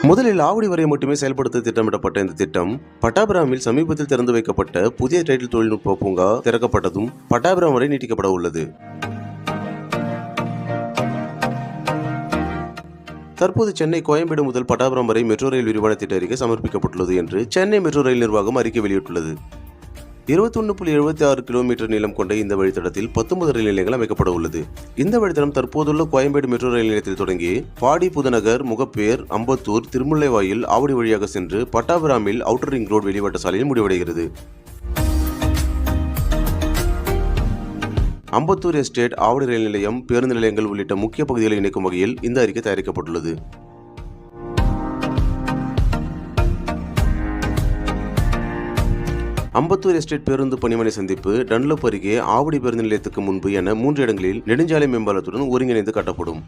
முதலில் ஆவடி வரை மட்டுமே செயல்படுத்த திட்டமிடப்பட்ட இந்த திட்டம் பட்டாபிராமில் சமீபத்தில் திறந்து வைக்கப்பட்ட புதிய டைட்டில் தொழில்நுட்ப பூங்கா திறக்கப்பட்டதும் பட்டாபிராம் வரை நீட்டிக்கப்பட உள்ளது. தற்போது சென்னை கோயம்பேடு முதல் பட்டாபிராம் வரை மெட்ரோ ரயில் விரிவான திட்ட அறிக்கை சமர்ப்பிக்கப்பட்டுள்ளது என்று சென்னை மெட்ரோ ரயில் நிர்வாகம் அறிக்கை வெளியிட்டுள்ளது. 21.76 கிலோமீட்டர் நீளம் கொண்ட இந்த வழித்தடத்தில் 19 ரயில் நிலையங்கள் அமைக்கப்பட உள்ளது. இந்த வழித்தடம் தற்போதுள்ள கோயம்பேடு மெட்ரோ ரயில் நிலையத்தில் தொடங்கி பாடி, புதுநகர், முகப்பேர், அம்பத்தூர், திருமுல்லைவாயில், ஆவடி வழியாக சென்று பட்டாபிராமில் அவுட்டர் ரிங் ரோடு வெளிவட்ட சாலையில் முடிவடைகிறது. அம்பத்தூர் எஸ்டேட், ஆவடி ரயில் நிலையம், பேருந்து நிலையங்கள் உள்ளிட்ட முக்கிய பகுதிகளை இணைக்கும் வகையில் இந்த அறிக்கை தயாரிக்கப்பட்டுள்ளது. அம்பத்தூர் எஸ்டேட் பேருந்து பணிமனை சந்திப்பு, டன்லப் அருகே ஆவடி பேருந்து நிலையத்துக்கு முன்பு என 3 இடங்களில் நெடுஞ்சாலை மேம்பாலத்துடன் ஒருங்கிணைந்து கட்டப்படும்.